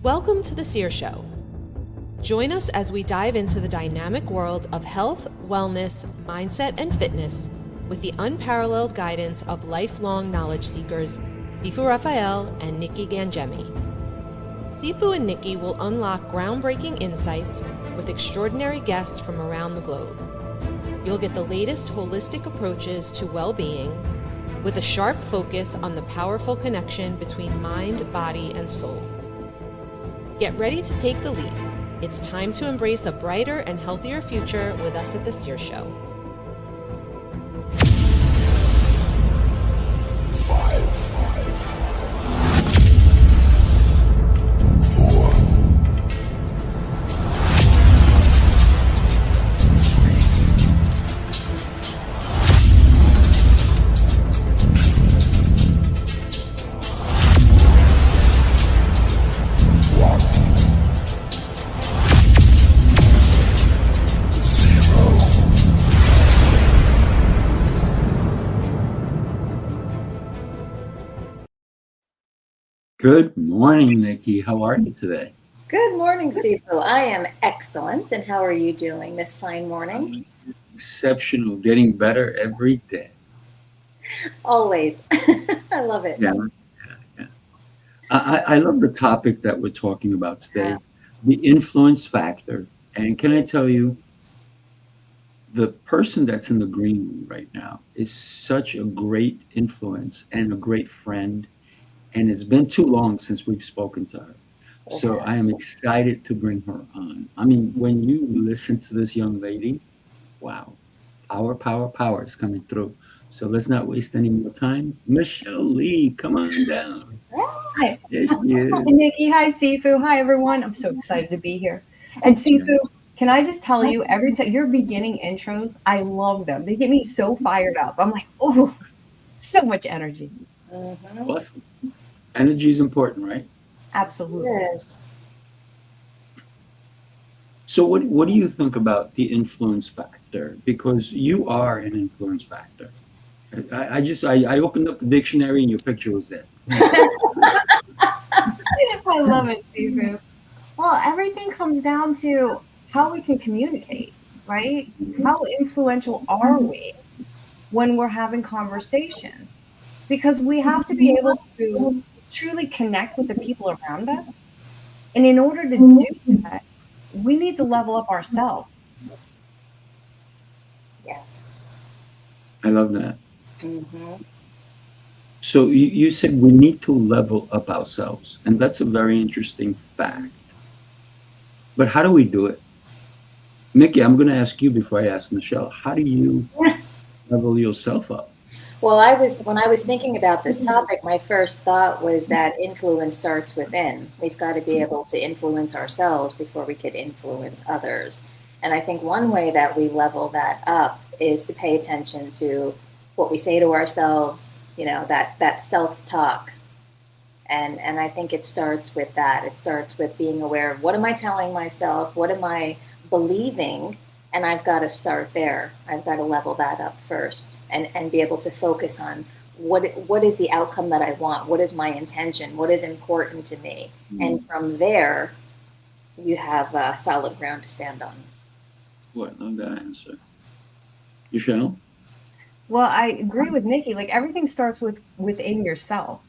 Welcome to the Sear Show. Join us as we dive into the dynamic world of health, wellness, mindset, and fitness with the unparalleled guidance of lifelong knowledge seekers, Sifu Rafael and Nikki Gangemi. Sifu and Nikki will unlock groundbreaking insights with extraordinary guests from around the globe. You'll get the latest holistic approaches to well-being with a sharp focus on the powerful connection between mind, body, and soul. Get ready to take the leap. It's time to embrace a brighter and healthier future with us at the Sear Show. Good morning, Nikki. How are you today? Good morning, Sifu. I am excellent. And how are you doing this fine morning? Exceptional, getting better every day. Always. I love it. Yeah. I love the topic that we're talking about today, the influence factor. And can I tell you, the person that's in the green room right now is such a great influence and a great friend. And it's been too long since we've spoken to her. So I am excited to bring her on. I mean, when you listen to this young lady, wow, power is coming through. So let's not waste any more time. Michelle Lee, come on down. Hi. There she is. Hi, Nikki. Hi, Sifu. Hi, everyone. I'm so excited to be here. And Sifu, can I just tell you, every time your beginning intros, I love them. They get me so fired up. I'm like, oh, so much energy. Mm-hmm. Awesome. Energy is important, right? Absolutely. Yes. So what do you think about the influence factor? Because you are an influence factor. I opened up the dictionary and your picture was there. I love it, Sifu. Well, everything comes down to how we can communicate, right? How influential are we when we're having conversations? Because we have to be able to truly connect with the people around us. And in order to do that, we need to level up ourselves. Yes. I love that. Mm-hmm. So you said we need to level up ourselves, and that's a very interesting fact. But how do we do it? Nikki, I'm going to ask you before I ask Michelle. How do you level yourself up? Well, when I was thinking about this topic, my first thought was that influence starts within. We've got to be able to influence ourselves before we could influence others. And I think one way that we level that up is to pay attention to what we say to ourselves, that self-talk. And I think it starts with that. It starts with being aware of what am I telling myself? What am I believing? And I've got to start there. I've got to level that up first and be able to focus on what is the outcome that I want? What is my intention? What is important to me? Mm-hmm. And from there, you have a solid ground to stand on. What? Love that answer. Michelle? Well, I agree with Nikki. Like everything starts within yourself.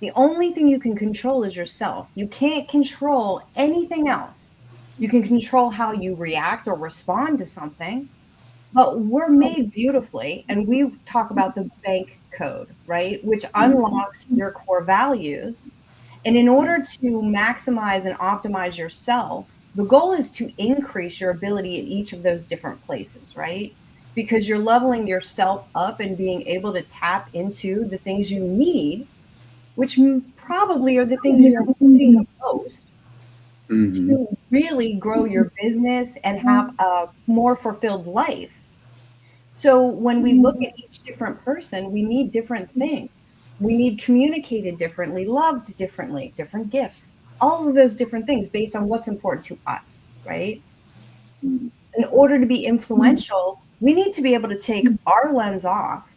The only thing you can control is yourself. You can't control anything else. You can control how you react or respond to something, but we're made beautifully. And we talk about the bank code, right? Which unlocks your core values. And in order to maximize and optimize yourself, the goal is to increase your ability in each of those different places, right? Because you're leveling yourself up and being able to tap into the things you need, which probably are the things you're needing the most. Mm-hmm. To really grow your business and have a more fulfilled life. So when we look at each different person, we need different things. We need communicated differently, loved differently, different gifts, all of those different things based on what's important to us, right? In order to be influential, we need to be able to take our lens off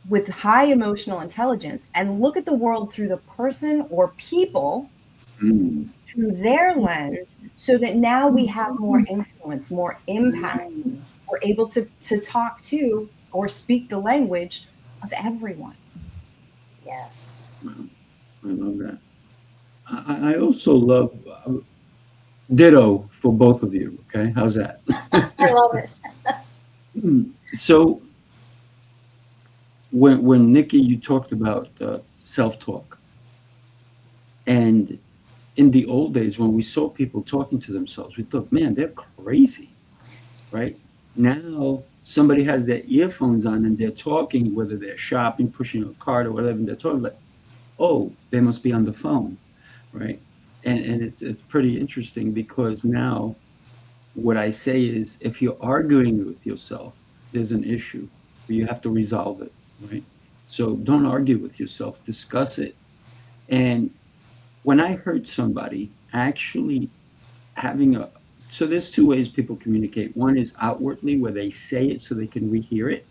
with high emotional intelligence and look at the world through the person or people Mm. through their lens, so that now we have more influence, more impact. We're able to talk to or speak the language of everyone. Yes. Wow. I love that. I also love ditto for both of you. Okay, how's that? I love it. So when Nikki, you talked about self-talk, and in the old days when we saw people talking to themselves, we thought, man, they're crazy, right? Now somebody has their earphones on and they're talking, whether they're shopping, pushing a cart or whatever, and they're talking like, oh, they must be on the phone, right? And it's pretty interesting because now what I say is if you're arguing with yourself, there's an issue, but you have to resolve it, right? So don't argue with yourself, discuss it. And when I heard somebody actually having a, so there's two ways people communicate. One is outwardly, where they say it so they can rehear it,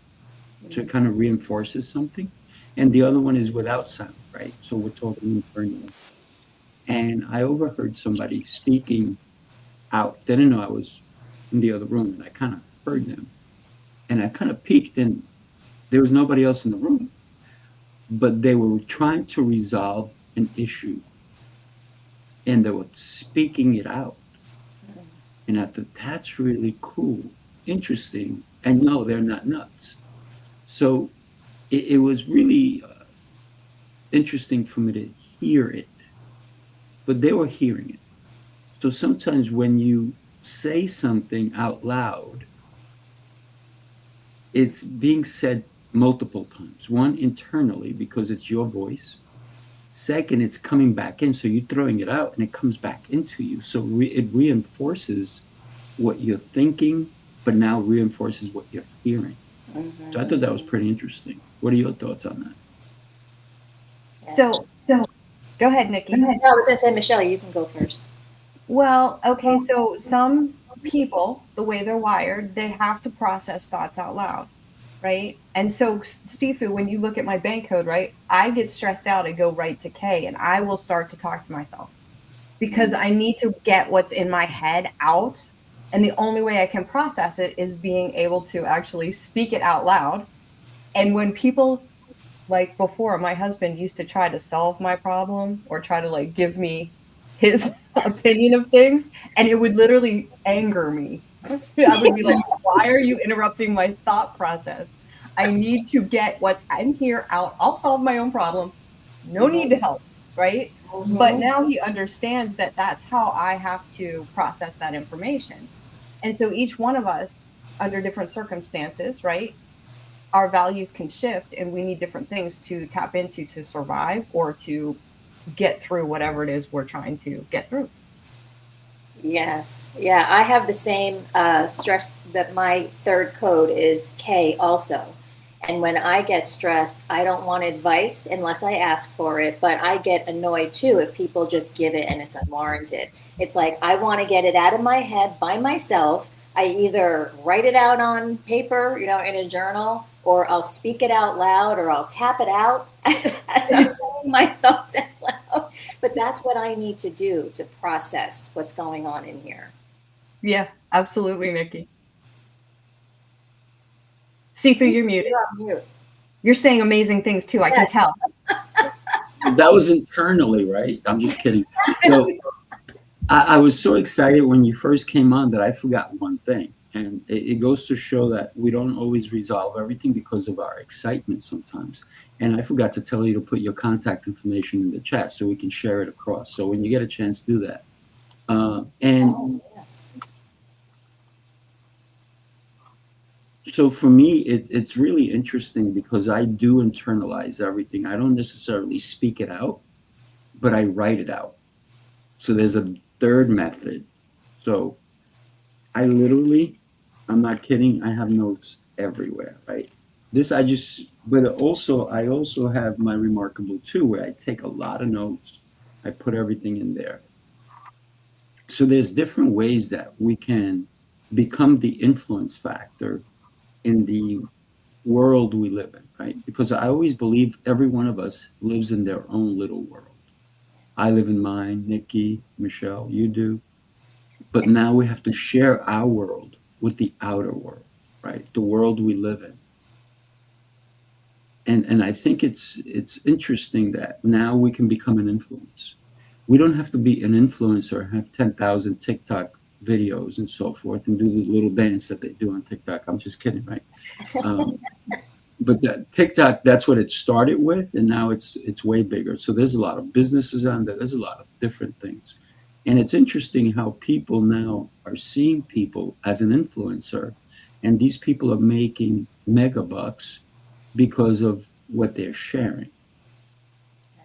so it kind of reinforces something. And the other one is without sound, right? So we're talking internally. And I overheard somebody speaking out. They didn't know I was in the other room, and I kind of heard them. And I kind of peeked, and there was nobody else in the room, but they were trying to resolve an issue, and they were speaking it out. And I thought, that's really cool, interesting. And no, they're not nuts. So it was really interesting for me to hear it, but they were hearing it. So sometimes when you say something out loud, it's being said multiple times. One, internally, because it's your voice. Second, it's coming back in. So you're throwing it out and it comes back into you. So it reinforces what you're thinking, but now reinforces what you're hearing. So I thought that was pretty interesting. What are your thoughts on that? So go ahead, Nikki. No, I was going to say, Michelle, you can go first. Well, okay, so some people, the way they're wired, they have to process thoughts out loud, right? And so, Sifu, when you look at my bank code, right, I get stressed out, I go right to K, and I will start to talk to myself because I need to get what's in my head out. And the only way I can process it is being able to actually speak it out loud. And when people, like before, my husband used to try to solve my problem or try to like give me his opinion of things, and it would literally anger me. I would be like, why are you interrupting my thought process? I need to get what's in here out. I'll solve my own problem. No need to help, right? But now he understands that that's how I have to process that information. And so each one of us, under different circumstances, right, our values can shift, and we need different things to tap into to survive or to get through whatever it is we're trying to get through. Yes. Yeah, I have the same stress, that my third code is K also. And when I get stressed, I don't want advice unless I ask for it, but I get annoyed too if people just give it and it's unwarranted. It's like, I want to get it out of my head by myself. I either write it out on paper, in a journal, or I'll speak it out loud, or I'll tap it out as I'm saying my thoughts out loud. But that's what I need to do to process what's going on in here. Yeah, absolutely, Nikki. Sifu, you're muted. You're on mute. You're saying amazing things too. I can tell. That was internally, right? I'm just kidding. So I was so excited when you first came on that I forgot one thing. And it goes to show that we don't always resolve everything because of our excitement sometimes. And I forgot to tell you to put your contact information in the chat so we can share it across. So when you get a chance, do that. Yes. So for me, it's really interesting because I do internalize everything. I don't necessarily speak it out, but I write it out. So there's a third method. So I literally, I'm not kidding, I have notes everywhere, right? But I also have my Remarkable too, where I take a lot of notes. I put everything in there. So there's different ways that we can become the influence factor in the world we live in, right? Because I always believe every one of us lives in their own little world. I live in mine, Nikki, Michelle, you do. But now we have to share our world with the outer world, right? The world we live in. And I think it's interesting that now we can become an influence. We don't have to be an influencer, have 10,000 TikTok videos and so forth, and do the little dance that they do on TikTok. I'm just kidding, right? Um, but that TikTok, that's what it started with, and now it's way bigger. So there's a lot of businesses on there. There's a lot of different things, and it's interesting how people now are seeing people as an influencer, and these people are making mega bucks because of what they're sharing.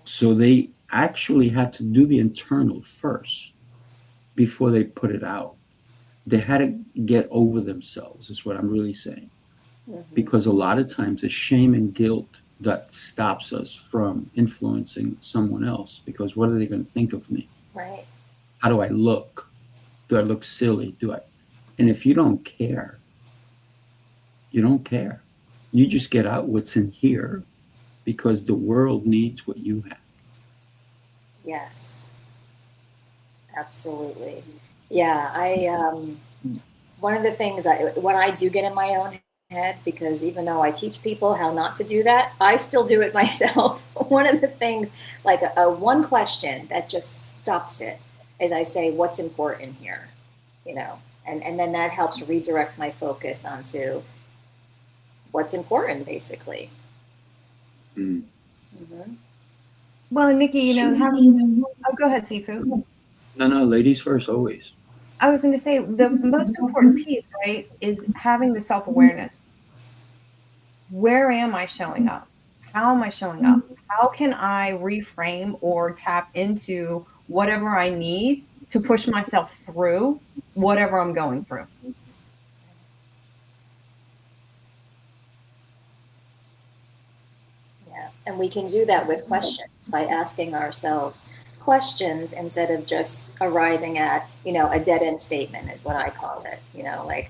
So they actually had to do the internal first before they put it out. They had to get over themselves, is what I'm really saying. Because a lot of times it's shame and guilt that stops us from influencing someone else. Because what are they going to think of me? Right. How do I look? Do I look silly? Do I? And if you don't care, you don't care. You just get out what's in here because the world needs what you have. Yes, absolutely. Yeah, I one of the things when I do get in my own head, because even though I teach people how not to do that, I still do it myself. One of the things, like a one question that just stops it, is I say, "What's important here?" You know, and then that helps redirect my focus onto what's important, basically. Mm. Mm-hmm. Well, Nikki, having, oh, go ahead, Sifu. No, ladies first, always. I was going to say the most important piece, right, is having the self-awareness. Where am I showing up? How am I showing up? How can I reframe or tap into whatever I need to push myself through whatever I'm going through? Yeah, and we can do that with questions by asking ourselves questions instead of just arriving at, a dead end statement is what I call it. Like,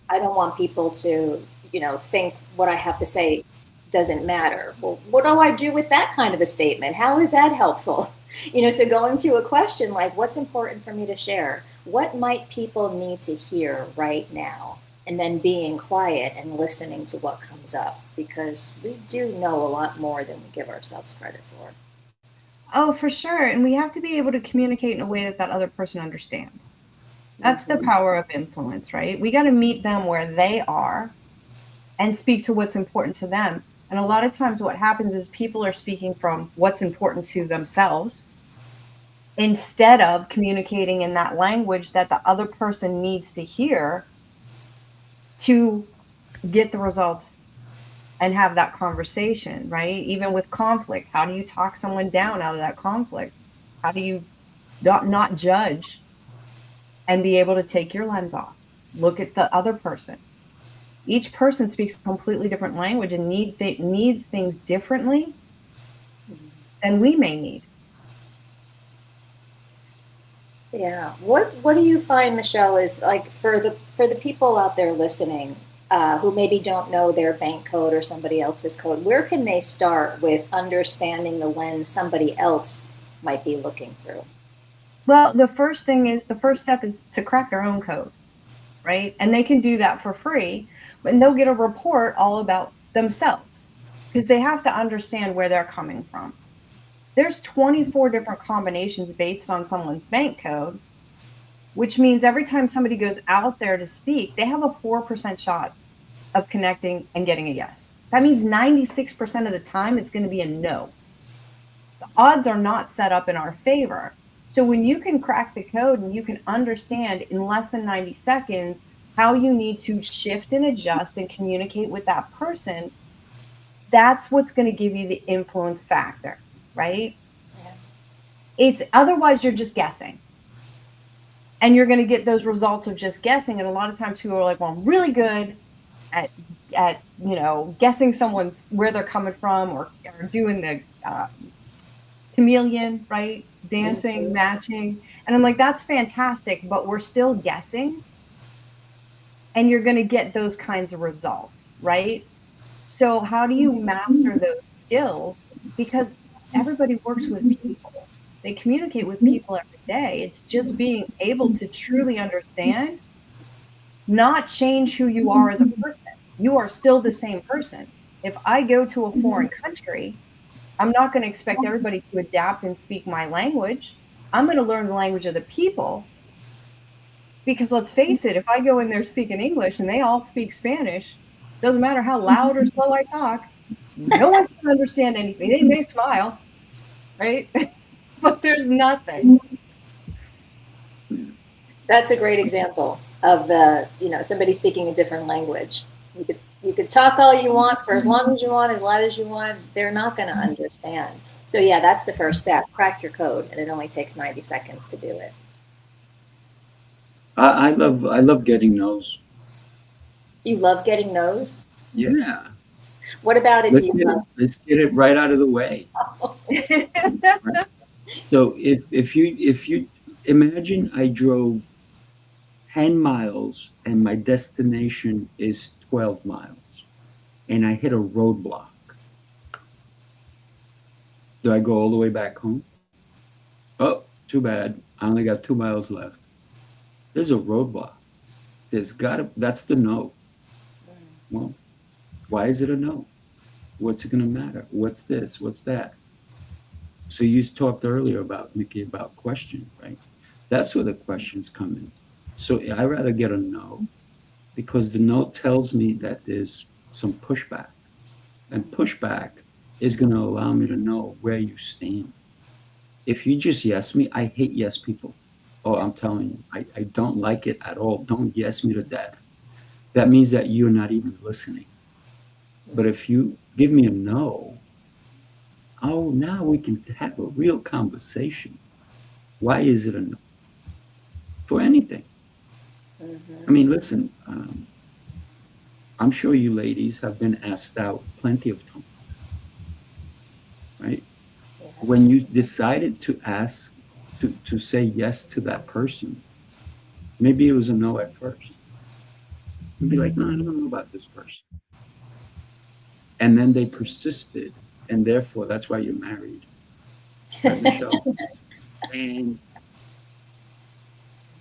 I don't want people to, think what I have to say doesn't matter. Well, what do I do with that kind of a statement? How is that helpful? So going to a question like, what's important for me to share? What might people need to hear right now? And then being quiet and listening to what comes up, because we do know a lot more than we give ourselves credit for. Oh, for sure. And we have to be able to communicate in a way that other person understands. That's the power of influence, right? We got to meet them where they are and speak to what's important to them. And a lot of times what happens is people are speaking from what's important to themselves instead of communicating in that language that the other person needs to hear to get the results and have that conversation, right? Even with conflict, how do you talk someone down out of that conflict? How do you not judge and be able to take your lens off, look at the other person? Each person speaks a completely different language and needs things differently than we may need. Yeah. What do you find, Michelle, is like for the people out there listening who maybe don't know their bank code or somebody else's code? Where can they start with understanding the lens somebody else might be looking through? Well, the first step is to crack their own code, right? And they can do that for free, and they'll get a report all about themselves because they have to understand where they're coming from. There's 24 different combinations based on someone's bank code, which means every time somebody goes out there to speak, they have a 4% shot of connecting and getting a yes. That means 96% of the time it's going to be a no. The odds are not set up in our favor. So when you can crack the code and you can understand in less than 90 seconds how you need to shift and adjust and communicate with that person, that's what's going to give you the influence factor, right? Yeah. It's otherwise you're just guessing. And you're going to get those results of just guessing. And a lot of times people are like, well, I'm really good at guessing someone's where they're coming from or doing the chameleon, right? Dancing, matching. And I'm like, that's fantastic, but we're still guessing. And you're going to get those kinds of results, right? So how do you master those skills? Because everybody works with people. They communicate with people every day. It's just being able to truly understand, not change who you are as a person. You are still the same person. If I go to a foreign country, I'm not going to expect everybody to adapt and speak my language. I'm going to learn the language of the people. Because let's face it, if I go in there speaking English and they all speak Spanish, doesn't matter how loud or slow I talk, no one's going to understand anything. They may smile, right? But there's nothing. That's a great example of somebody speaking a different language. You could talk all you want for as long as you want, as loud as you want. They're not going to understand. So yeah, that's the first step. Crack your code, and it only takes 90 seconds to do it. I love getting no's. You love getting no's? Yeah. What about it? Let's get it right out of the way. Right? So if you imagine I drove 10 miles and my destination is 12 miles and I hit a roadblock, do I go all the way back home? Oh, too bad. I only got 2 miles left. There's a roadblock. That's the no. Well, why is it a no? What's it going to matter? What's this? What's that? So you talked earlier about, Nikki, about questions, right? That's where the questions come in. So I rather get a no, because the no tells me that there's some pushback. And pushback is going to allow me to know where you stand. If you just yes me, I hate yes people. Oh, I'm telling you, I don't like it at all. Don't yes me to death. That means that you're not even listening. But if you give me a no, oh, now we can have a real conversation. Why is it a no? For anything. Mm-hmm. I mean, listen, I'm sure you ladies have been asked out plenty of times, right? Yes. When you decided to ask, to say yes to that person, maybe it was a no at first. You'd be like, no, I don't know about this person. And then they persisted, and therefore that's why you're married, right, Michelle? And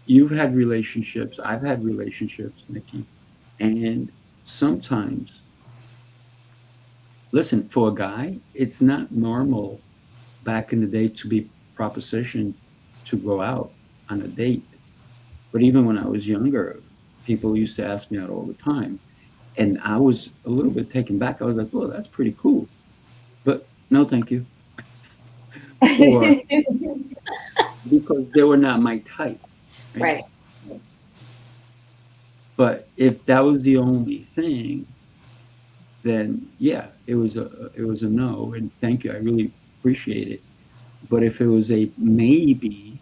you've had relationships, I've had relationships, Nikki, and sometimes, listen, for a guy, it's not normal back in the day to be propositioned to go out on a date. But even when I was younger, people used to ask me out all the time. And I was a little bit taken back. I was like, well, that's pretty cool. But no, thank you. Or because they were not my type. Right. But if that was the only thing, then yeah, it was a no. And thank you. I really appreciate it. But if it was a maybe,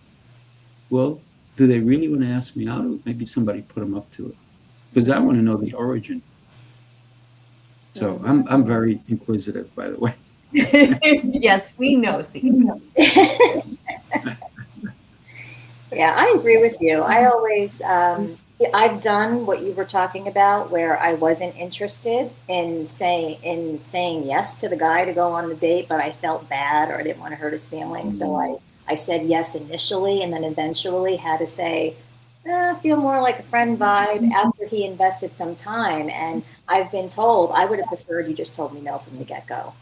well, do they really want to ask me out? Or maybe somebody put them up to it. Because I want to know the origin. So I'm very inquisitive, by the way. Yes, we know, Steve. Yeah, I agree with you. I always, I've done what you were talking about, where I wasn't interested in saying yes to the guy to go on the date, but I felt bad or I didn't want to hurt his feelings. So I said yes initially, and then eventually had to say, I feel more like a friend vibe after he invested some time. And I've been told I would have preferred you just told me no from the get-go.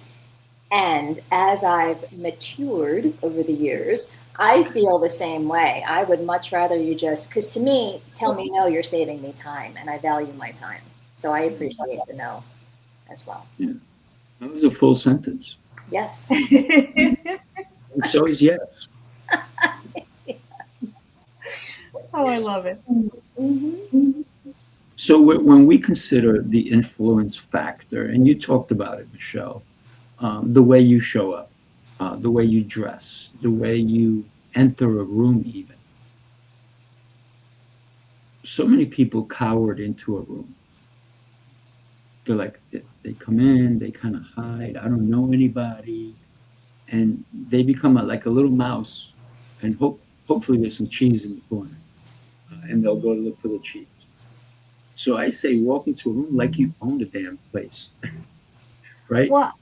And as I've matured over the years, I feel the same way. I would much rather you just, because to me, tell me no, you're saving me time, and I value my time. So I appreciate the no as well. Yeah. That was a full sentence. Yes. And so is yes. Oh, I love it. Mm-hmm. So when we consider the influence factor, and you talked about it, Michelle, the way you show up, the way you dress, the way you enter a room even. So many people cowered into a room. They're like, they come in, they kind of hide, I don't know anybody, and they become like a little mouse, and hopefully there's some cheese in the corner, and they'll go to look for the cheese. So I say walk into a room like you own the damn place, right? Well,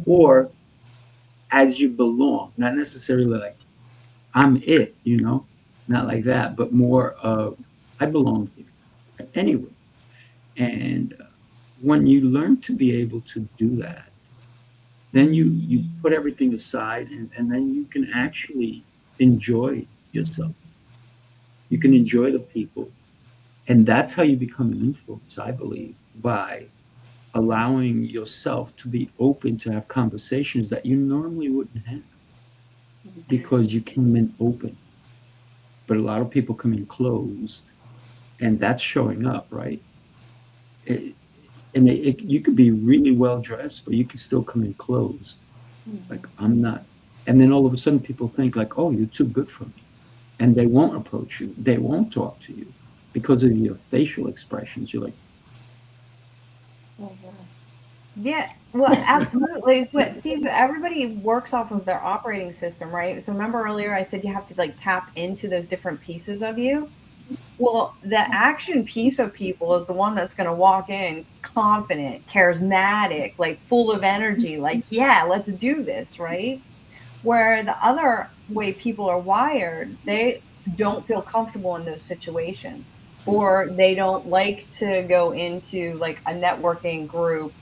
Or as you belong, not necessarily like I'm it, not like that, but more of I belong here anyway. And when you learn to be able to do that, then you put everything aside, and then you can actually enjoy yourself. You can enjoy the people. And that's how you become an influence, I believe, by allowing yourself to be open to have conversations that you normally wouldn't have because you came in open. But a lot of people come in closed, and that's showing up, right? It, and you could be really well dressed, but you could still come in closed. Like, I'm not. And then all of a sudden, people think, like, oh, you're too good for me. And they won't approach you, they won't talk to you because of your facial expressions. You're like, Yeah, well, absolutely. But see, everybody works off of their operating system, right? So remember earlier I said you have to like tap into those different pieces of you. Well, the action piece of people is the one that's going to walk in confident, charismatic, like full of energy, like, yeah, let's do this, right? Where the other way people are wired, they don't feel comfortable in those situations, or they don't like to go into like a networking group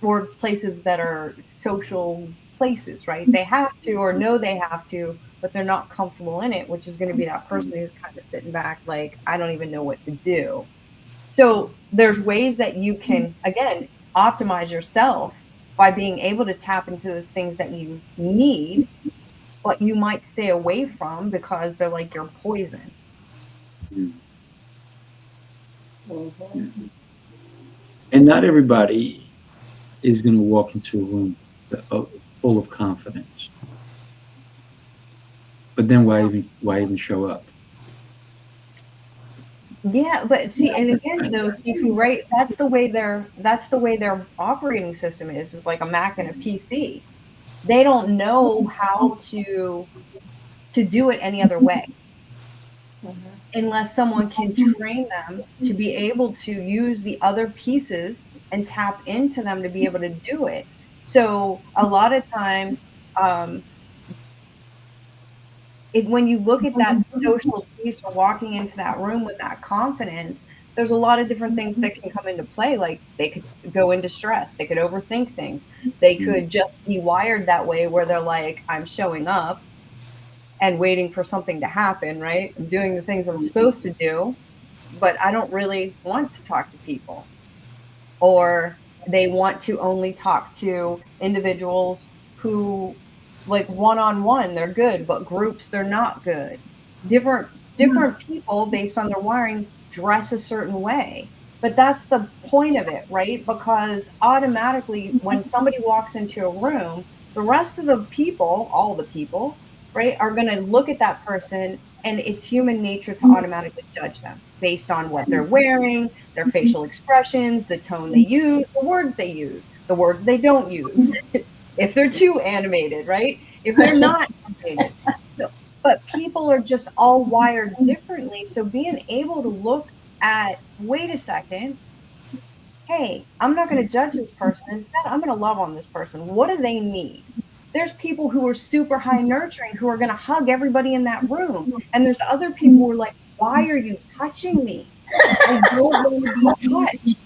or places that are social places, right? They have to or know they have to, but they're not comfortable in it, which is going to be that person who's kind of sitting back like, I don't even know what to do. So there's ways that you can, again, optimize yourself by being able to tap into those things that you need, but you might stay away from because they're like your poison. and not everybody is going to walk into a room full of confidence. But then why even show up? Yeah, but see, and again, though, Sifu, right? That's the way their operating system is. It's like a Mac and a PC. They don't know how to do it any other way unless someone can train them to be able to use the other pieces and tap into them to be able to do it. So a lot of times, when you look at that social piece or walking into that room with that confidence, there's a lot of different things that can come into play. Like they could go into stress, they could overthink things, they could just be wired that way where they're like, I'm showing up and waiting for something to happen, right? I'm doing the things I'm supposed to do, but I don't really want to talk to people. Or they want to only talk to individuals who, like, one-on-one, they're good, but groups, they're not good. Different people based on their wiring dress a certain way. But that's the point of it, right? Because automatically when somebody walks into a room, the rest of the people, all the people, right, are going to look at that person, and it's human nature to automatically judge them based on what they're wearing, their facial expressions, the tone they use, the words they use, the words they don't use. If they're too animated, right? If they're not animated. No, but people are just all wired differently. So being able to look at, wait a second, hey, I'm not going to judge this person. Instead, I'm going to love on this person. What do they need? There's people who are super high nurturing who are going to hug everybody in that room. And there's other people who are like, why are you touching me? I don't want to be touched.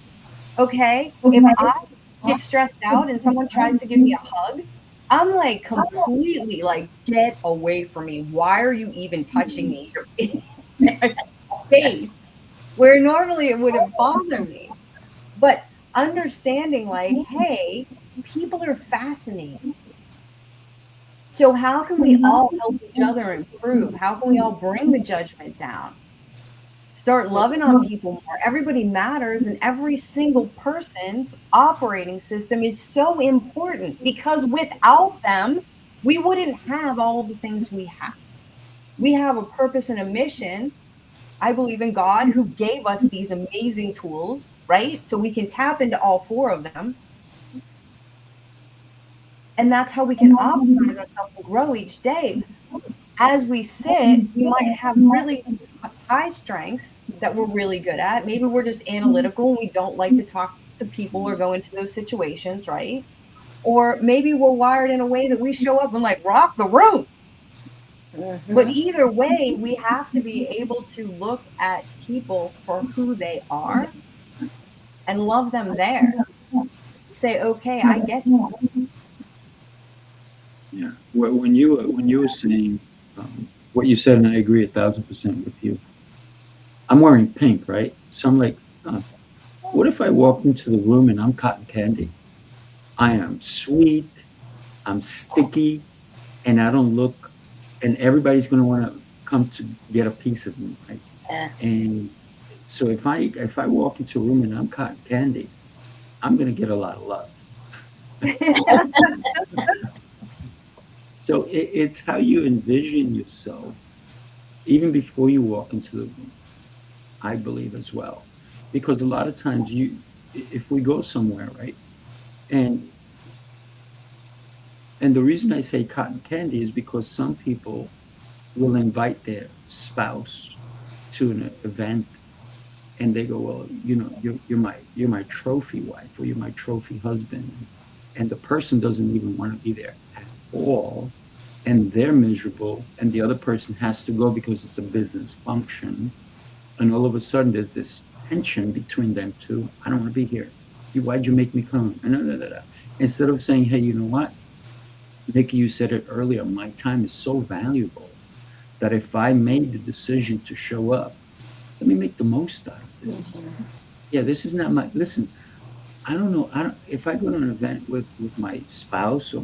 Okay? If I get stressed out and someone tries to give me a hug, I'm like completely like, get away from me. Why are you even touching me? You're in my space. Where normally it wouldn't bother me. But understanding like, hey, people are fascinating. So how can we all help each other improve? How can we all bring the judgment down? Start loving on people more. Everybody matters, and every single person's operating system is so important because without them, we wouldn't have all the things we have. We have a purpose and a mission. I believe in God who gave us these amazing tools, right? So we can tap into all four of them. And that's how we can optimize ourselves and grow each day. As we sit, we might have really high strengths that we're really good at. Maybe we're just analytical and we don't like to talk to people or go into those situations, right? Or maybe we're wired in a way that we show up and like rock the room. But either way, we have to be able to look at people for who they are and love them there. Say, okay, I get you. Yeah. When you were saying what you said, and I agree 1,000% with you. I'm wearing pink, right? So I'm like, huh, what if I walk into the room and I'm cotton candy? I am sweet, I'm sticky, and I don't look, and everybody's going to want to come to get a piece of me, right? Yeah. And so if I walk into a room and I'm cotton candy, I'm going to get a lot of love. So it's how you envision yourself even before you walk into the room, I believe as well, because a lot of times if we go somewhere, right, and the reason I say cotton candy is because some people will invite their spouse to an event, and they go, well, you're my trophy wife, or you're my trophy husband, and the person doesn't even want to be there at all, and they're miserable, and the other person has to go because it's a business function, and all of a sudden there's this tension between them two. I don't want to be here. Why'd you make me come? Instead of saying, hey, you know what, Nikki, you said it earlier, my time is so valuable that if I made the decision to show up, let me make the most out of this. Yeah, this is not my, listen, I don't know. If I go to an event with my spouse or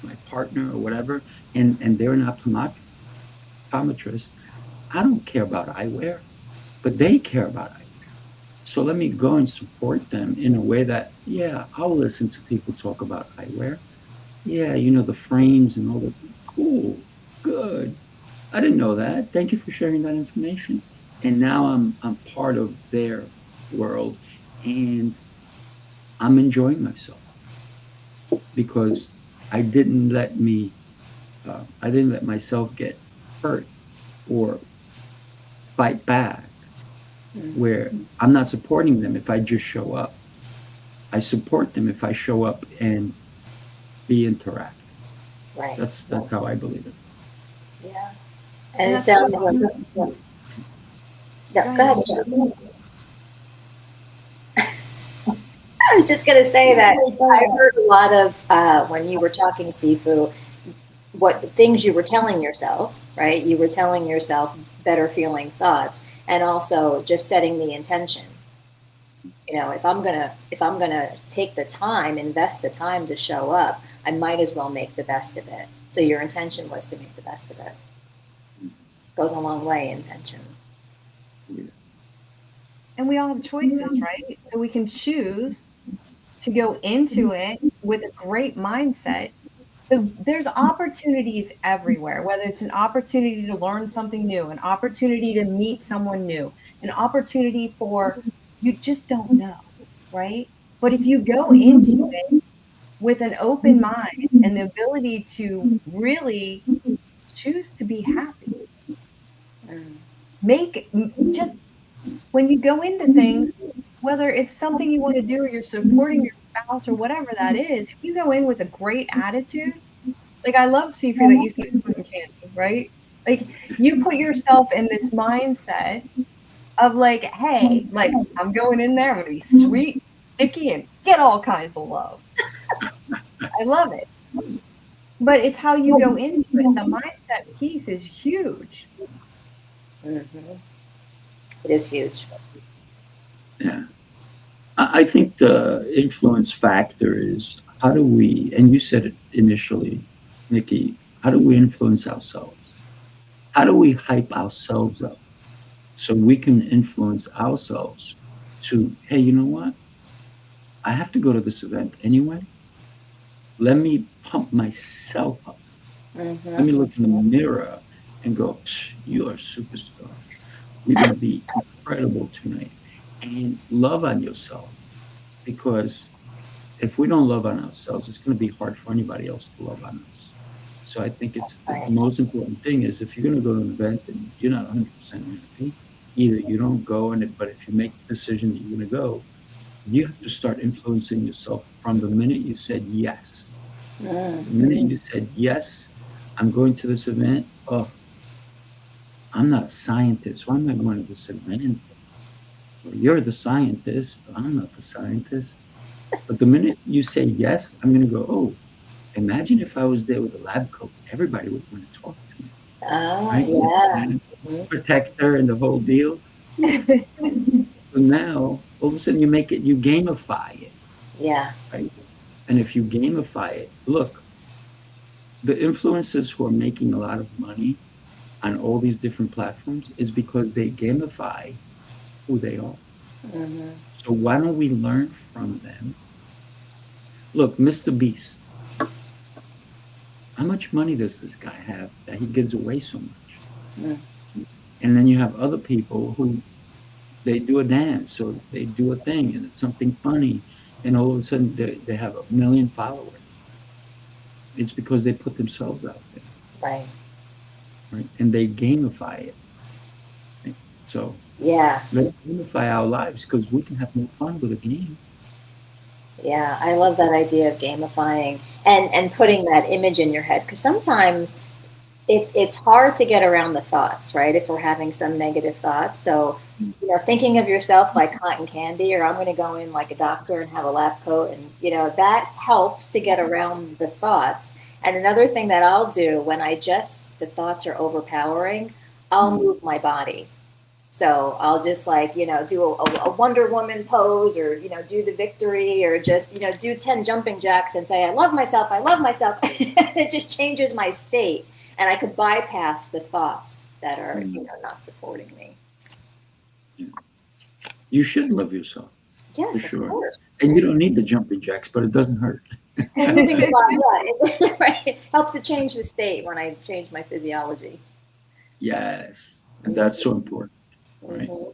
my partner or whatever, and they're an optometrist, I don't care about eyewear, but they care about eyewear. So let me go and support them in a way that, yeah, I'll listen to people talk about eyewear. Yeah, the frames and all the cool, good. I didn't know that. Thank you for sharing that information. And now I'm part of their world, and I'm enjoying myself because I didn't let myself get hurt or fight back. Where I'm not supporting them if I just show up. I support them if I show up and be interactive. Right. That's how I believe it. Yeah. And it sounds like. Yeah, go ahead. I was just going to say that I heard a lot of when you were talking Sifu, what the things you were telling yourself, right? You were telling yourself better feeling thoughts, and also just setting the intention. If I'm gonna take the time, invest the time to show up, I might as well make the best of it. So your intention was to make the best of it. Goes a long way, intention. And we all have choices, right? So we can choose to go into it with a great mindset. There's opportunities everywhere, whether it's an opportunity to learn something new, an opportunity to meet someone new, an opportunity for, you just don't know, right? But if you go into it with an open mind and the ability to really choose to be happy, just when you go into things, whether it's something you want to do or you're supporting your spouse or whatever that is, if you go in with a great attitude, like I love Sifu that you said cotton candy, right? Like you put yourself in this mindset of like, hey, like I'm going in there, I'm gonna be sweet, sticky, and get all kinds of love. I love it. But it's how you go into it. The mindset piece is huge. Mm-hmm. It is huge. Yeah. I think the influence factor is how do we, and you said it initially, Nikki, how do we influence ourselves? How do we hype ourselves up so we can influence ourselves to, hey, you know what? I have to go to this event anyway. Let me pump myself up. Let me look in the mirror and go, you're a superstar. We're going to be incredible tonight. And love on yourself, because if we don't love on ourselves, it's going to be hard for anybody else to love on us. So I think it's the most important thing is if you're going to go to an event and you're not 100% happy, either you don't go, but if you make the decision that you're going to go, you have to start influencing yourself from the minute you said yes. The minute you said yes, I'm going to this event. Oh, I'm not a scientist. Why am I going to this event? Well, you're the scientist. I'm not the scientist. But the minute you say yes, I'm going to go, oh, imagine if I was there with a lab coat. Everybody would want to talk to me, Oh, right? yeah. And Mhm. protector and the whole deal. So now, all of a sudden, you gamify it, Yeah. right? And if you gamify it, look, the influencers who are making a lot of money on all these different platforms is because they gamify who they are. Hmm. So why don't we learn from them? Look, Mr. Beast, how much money does this guy have that he gives away so much? Mm. And then you have other people who they do a dance or they do a thing and it's something funny, and all of a sudden they have 1 million followers. It's because they put themselves out there, Right. right? And they gamify it. Right? So Yeah. let's gamify our lives because we can have more fun with a game. Yeah, I love that idea of gamifying and putting that image in your head, because sometimes it's hard to get around the thoughts, right? If we're having some negative thoughts. So, thinking of yourself like cotton candy, or I'm going to go in like a doctor and have a lab coat, and that helps to get around the thoughts. And another thing that I'll do when the thoughts are overpowering, I'll move my body. So I'll just do a Wonder Woman pose, or, do the victory, or just, do 10 jumping jacks and say, I love myself. I love myself. It just changes my state. And I could bypass the thoughts that are, not supporting me. You should love yourself, for Yes, of sure. course. And you don't need the jumping jacks, but it doesn't hurt. Moving the body, yeah, right. It helps to change the state when I change my physiology. Yes. And that's so important, right? Mhm.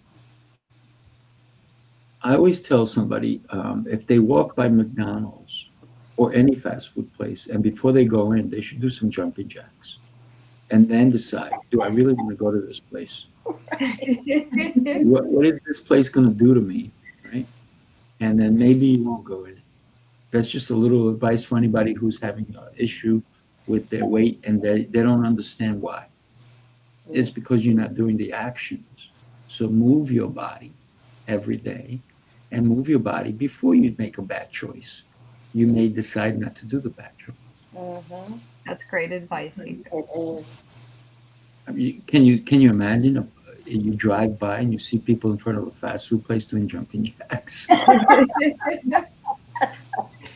I always tell somebody if they walk by McDonald's or any fast food place, and before they go in, they should do some jumping jacks and then decide, do I really want to go to this place? What is this place going to do to me, right? And then maybe you won't go in. That's just a little advice for anybody who's having an issue with their weight and they don't understand why. It's because you're not doing the actions. So move your body every day and move your body before you make a bad choice. You may decide not to do the bad choice. Mhm. That's great advice. It is. I mean, can you imagine you drive by and you see people in front of a fast food place doing jumping jacks?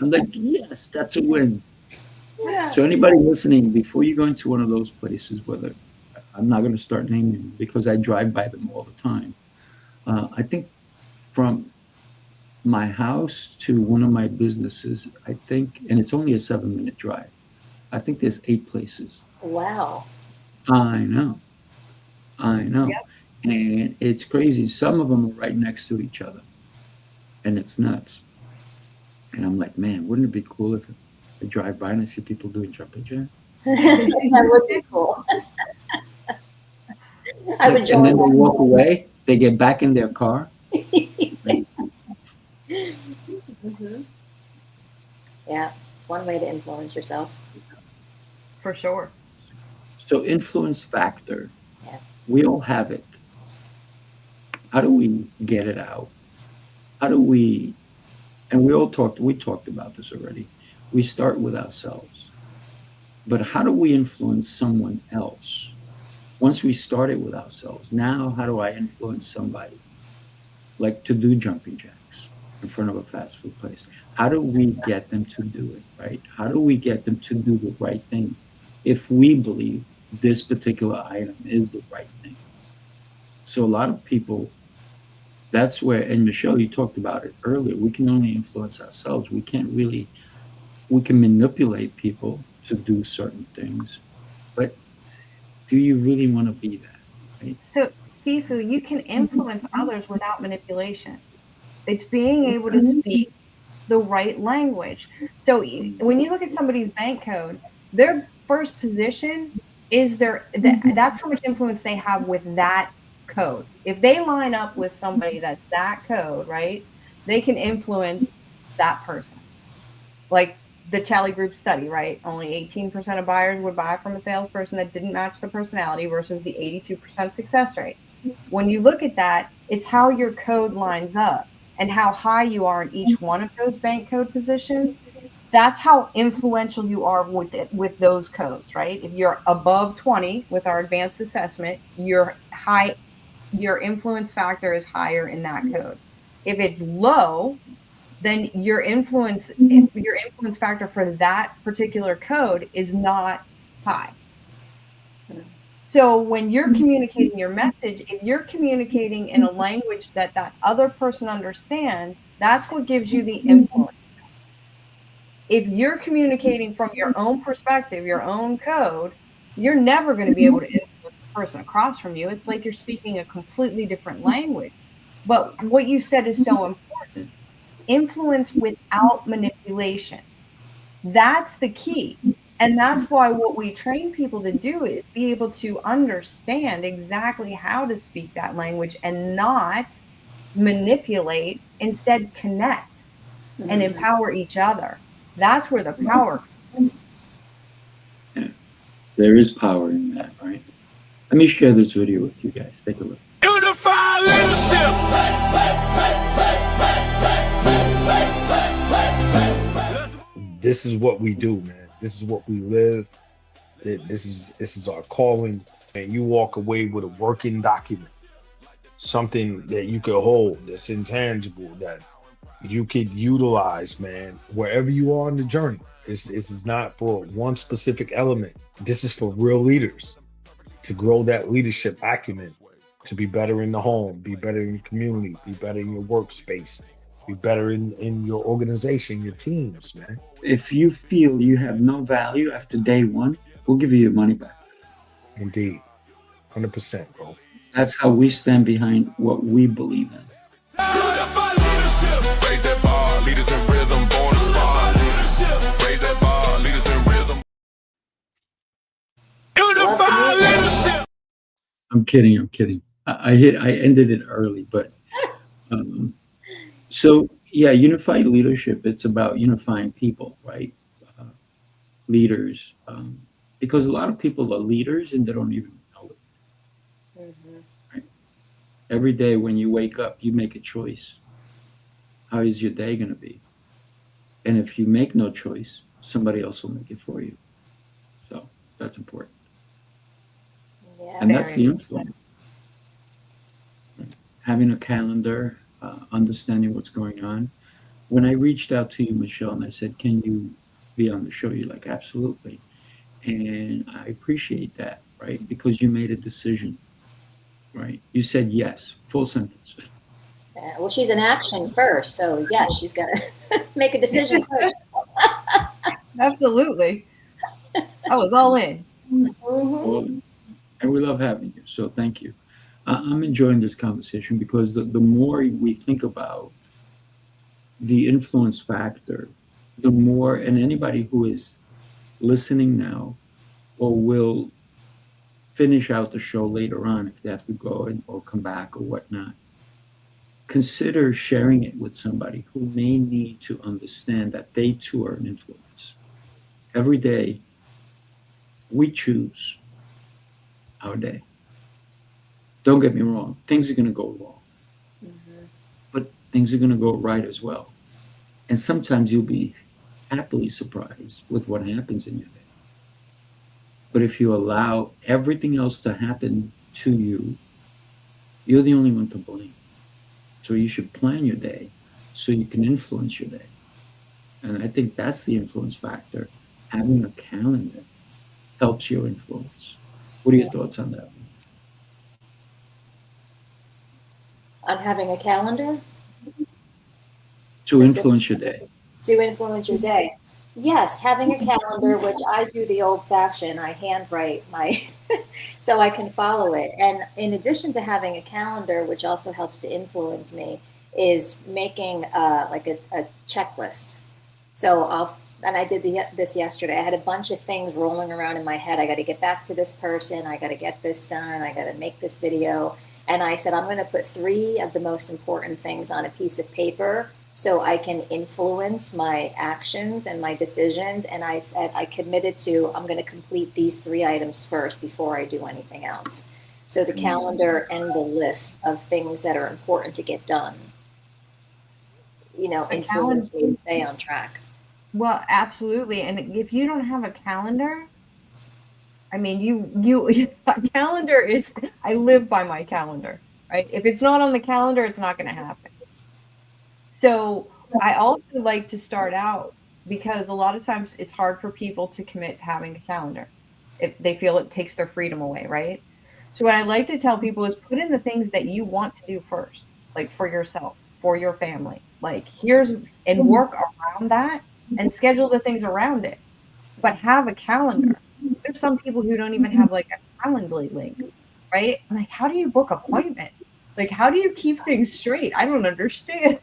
I'm like, yes, that's a win. Yeah. So anybody listening, before you go into one of those places, whether I'm not going to start naming them because I drive by them all the time. I think from my house to one of my businesses, I think, and it's only a 7-minute drive. I think there's 8 places. Wow. I know. Yep. And it's crazy. Some of them are right next to each other, and it's nuts. And I'm like, man, wouldn't it be cool if I drive by and I see people doing jumping jacks? That would be cool. I would And join then they that. walk away. They get back in their car. Hmm. Yeah, it's one way to influence yourself. For sure. So influence factor, Yeah. we all have it. How do we get it out? How do we, and we talked about this already. We start with ourselves. But how do we influence someone else? Once we started with ourselves, now how do I influence somebody? Like to do jumping jacks in front of a fast food place. How do we get them to do it, right? How do we get them to do the right thing if we believe this particular item is the right thing? So a lot of people, that's where, and Michelle, you talked about it earlier, we can only influence ourselves. We can manipulate people to do certain things, but do you really want to be that? Right? So, Sifu, you can influence others without manipulation. It's being able to speak the right language. So, when you look at somebody's bank code, their first position is that's how much influence they have with that code. If they line up with somebody that's that code, right, they can influence that person. Like the Tally Group study, right? Only 18% of buyers would buy from a salesperson that didn't match the personality versus the 82% success rate. When you look at that, it's how your code lines up and how high you are in each one of those bank code positions. That's how influential you are with those codes, right? If you're above 20 with our advanced assessment, your influence factor is higher in that code. If it's low, then your influence factor for that particular code is not high. So when you're communicating your message, if you're communicating in a language that other person understands, that's what gives you the influence. If you're communicating from your own perspective, your own code, you're never going to be able to influence the person across from you. It's like you're speaking a completely different language. But what you said is so important. Influence without manipulation. That's the key. And that's why what we train people to do is be able to understand exactly how to speak that language and not manipulate, instead connect and empower each other. That's where the power comes. Yeah. There is power in that, right? Let me share this video with you guys. Take a look. Unify leadership. This is what we do, man. This is what we live. This is our calling. And you walk away with a working document, something that you could hold, that's intangible, that you could utilize, man, wherever you are on the journey. This is not for one specific element. This is for real leaders to grow that leadership acumen, to be better in the home, be better in your community, be better in your workspace, be better in your organization, your teams, man. If you feel you have no value after day one, we'll give you your money back. Indeed. 100%, bro. That's how we stand behind what we believe in. Unify leadership. Raise that bar, leaders in rhythm, born to spar. Raise that bar, leaders in rhythm. Unify leadership. I'm kidding. I ended it early, but so yeah, unified leadership. It's about unifying people, right? Leaders, because a lot of people are leaders and they don't even know it. Right? Every day when you wake up, you make a choice. How is your day going to be? And if you make no choice, somebody else will make it for you. So that's important. Yeah, And that's very the influence. Right? Having a calendar, understanding what's going on. When I reached out to you, Michelle, and I said, can you be on the show? You're like, absolutely. And I appreciate that, right? Because you made a decision, right? You said yes, full sentence. Well, she's in action first, so yes, she's got to make a decision first. Absolutely. I was all in. Well, and we love having you, so thank you. I'm enjoying this conversation because the more we think about the influence factor, the more, and anybody who is listening now or will finish out the show later on if they have to go or come back or whatnot, consider sharing it with somebody who may need to understand that they too are an influence. Every day, we choose our day. Don't get me wrong, things are going to go wrong, but things are going to go right as well. And sometimes you'll be happily surprised with what happens in your day. But if you allow everything else to happen to you, you're the only one to blame. So you should plan your day so you can influence your day. And I think that's the influence factor. Having a calendar helps your influence. What are your thoughts on that? On having a calendar? To influence your day. To influence your day. Yes, having a calendar, which I do the old fashioned, I handwrite my, so I can follow it. And in addition to having a calendar, which also helps to influence me, is making like a checklist. So and I did this yesterday. I had a bunch of things rolling around in my head. I got to get back to this person. I got to get this done. I got to make this video. And I said, I'm going to put 3 of the most important things on a piece of paper so I can influence my actions and my decisions. And I said, I committed to, I'm going to complete these 3 items first before I do anything else. So the calendar and the list of things that are important to get done, A influence calendar. me to stay on track. Well, absolutely. And if you don't have a calendar, I mean, you a calendar is, I live by my calendar, right? If it's not on the calendar, it's not going to happen. So I also like to start out, because a lot of times it's hard for people to commit to having a calendar if they feel it takes their freedom away, right? So what I like to tell people is put in the things that you want to do first, like for yourself, for your family. Like and work around that and schedule the things around it. But have a calendar. There's some people who don't even have like a Calendly link, right? I'm like, how do you book appointments? Like, how do you keep things straight? I don't understand.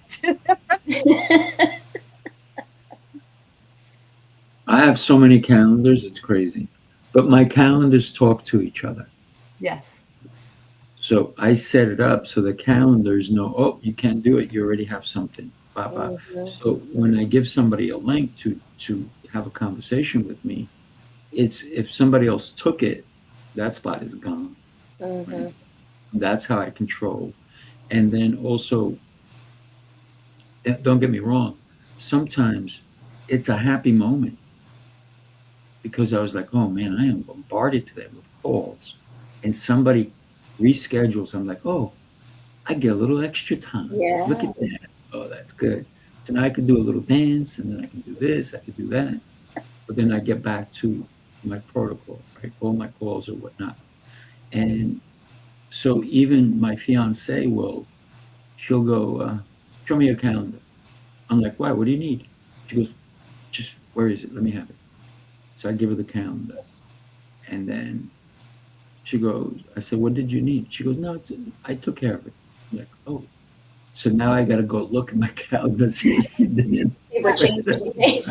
I have so many calendars, it's crazy. But my calendars talk to each other. Yes. So I set it up so the calendars know, oh, you can't do it. You already have something. Blah, blah. Mhm. So when I give somebody a link to have a conversation with me, it's if somebody else took it, that spot is gone. Mhm. That's how I control. And then also, don't get me wrong, sometimes it's a happy moment because I was like, oh man, I am bombarded today with calls. And somebody reschedules. I'm like, oh, I get a little extra time. Yeah. Look at that. Oh, that's good. So now I can do a little dance, and then I can do this, I can do that. But then I get back to my protocol, right? All my calls or whatnot. And so even my fiance she'll go, show me your calendar. I'm like, why? What do you need? She goes, just where is it? Let me have it. So I give her the calendar. And then she goes, I said, what did you need? She goes, no, I took care of it. I'm like, oh. So now I got to go look at my calendar, see if she didn't. See what changes you made.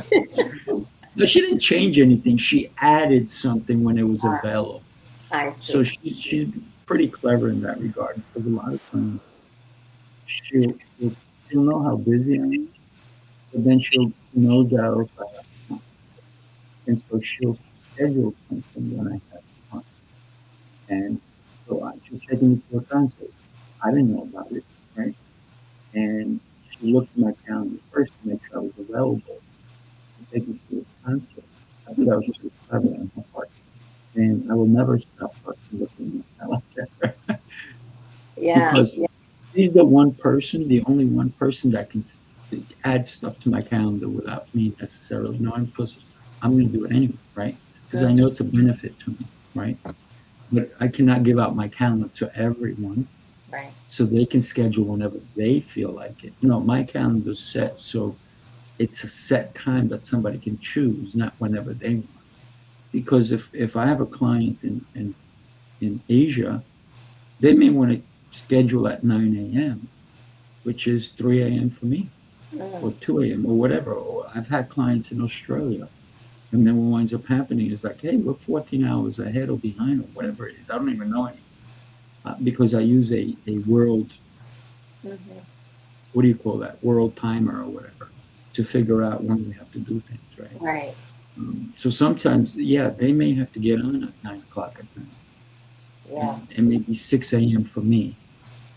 No, she didn't change anything. She added something when it was available. I see. So she's pretty clever in that regard because a lot of times she'll know how busy I am, but then she'll know that I also have time. And so she'll schedule something when I have time. And so I just taking into account, so I didn't know about it, right? And she looked at my calendar first to make sure I was available to take it to this concept. I think that was really clever on my part. And I will never stop looking at my calendar. Yeah. Because she's the only one person that can add stuff to my calendar without me necessarily knowing, because I'm going to do it anyway, right? Because I know it's a benefit to me, right? But I cannot give out my calendar to everyone, Right. so they can schedule whenever they feel like it. My calendar's set, so it's a set time that somebody can choose, not whenever they want. Because if I have a client in Asia, they may want to schedule at 9 a.m., which is 3 a.m. for me, or 2 a.m. or whatever. Or I've had clients in Australia, and then what winds up happening is like, hey, we're 14 hours ahead or behind or whatever it is. I don't even know any. Because I use a world, what do you call that? World timer or whatever, to figure out when we have to do things, right? Right. So sometimes, yeah, they may have to get on at 9 o'clock at night. Yeah. And maybe 6 a.m. for me.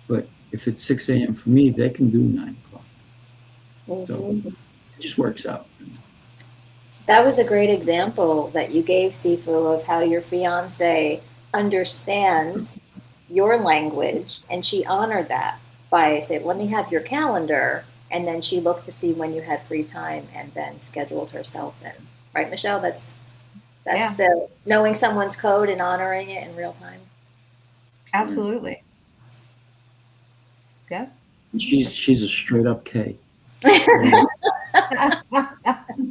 But if it's 6 a.m. for me, they can do 9 o'clock. So it just works out. That was a great example that you gave, Sifu, of how your fiance understands your language, and she honored that by saying, let me have your calendar, and then she looked to see when you had free time and then scheduled herself in. Right, Michelle? That's the knowing someone's code and honoring it in real time. Absolutely. Yeah. She's a straight up K.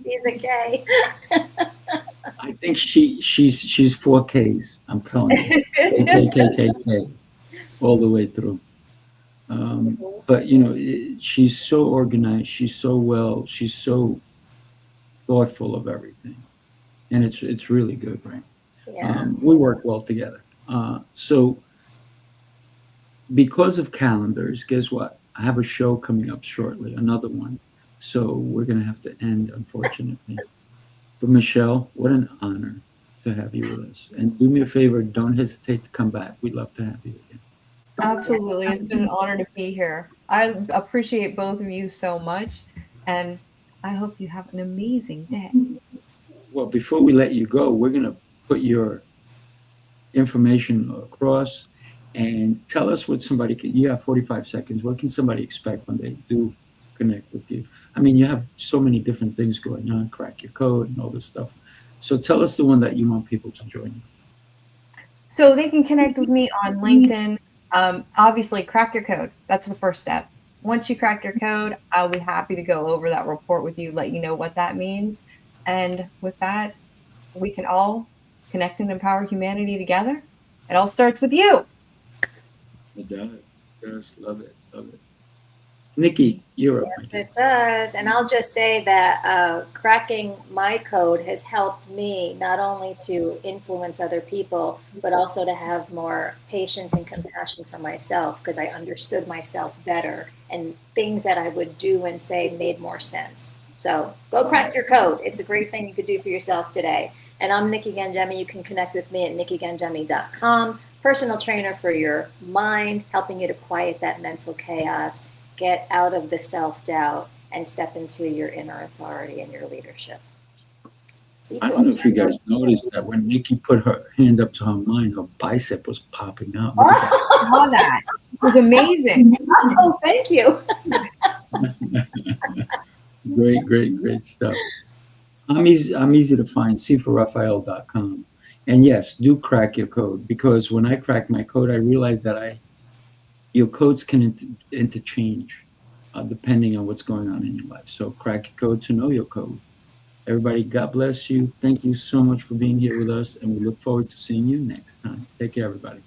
He's a K. I think she's 4 Ks. I'm telling you, K, all the way through. But she's so organized. She's so thoughtful of everything, and it's really good, right? Yeah. We work well together. So because of calendars, guess what? I have a show coming up shortly, another one. So we're going to have to end, unfortunately. But Michelle, what an honor to have you with us. And do me a favor, don't hesitate to come back. We'd love to have you again. Absolutely. It's been an honor to be here. I appreciate both of you so much, and I hope you have an amazing day. Well, before we let you go, we're going to put your information across and tell us what somebody can. You have 45 seconds. What can somebody expect when they do connect with you? I mean, you have so many different things going on, crack your code and all this stuff. So tell us the one that you want people to join you. So they can connect with me on LinkedIn. Obviously, crack your code. That's the first step. Once you crack your code, I'll be happy to go over that report with you, let you know what that means. And with that, we can all connect and empower humanity together. It all starts with you. It does. Yes, love it. Love it. Nikki, you're up. Yes, it does. And I'll just say that cracking my code has helped me not only to influence other people, but also to have more patience and compassion for myself, because I understood myself better and things that I would do and say made more sense. So go crack your code. It's a great thing you could do for yourself today. And I'm Nikki Gangemi. You can connect with me at nikkigangemi.com. Personal trainer for your mind, helping you to quiet that mental chaos, get out of the self-doubt, and step into your inner authority and your leadership. Sifu, I don't know if you guys noticed that when Nikki put her hand up to her mind, her bicep was popping out. Look at I saw that. It was amazing. Oh, thank you. that. Great stuff. I'm easy to find, sifuRafael.com. And yes, do crack your code, because when I crack my code, I realized that your codes can interchange depending on what's going on in your life. So crack your code to know your code. Everybody, God bless you. Thank you so much for being here with us, and we look forward to seeing you next time. Take care, everybody.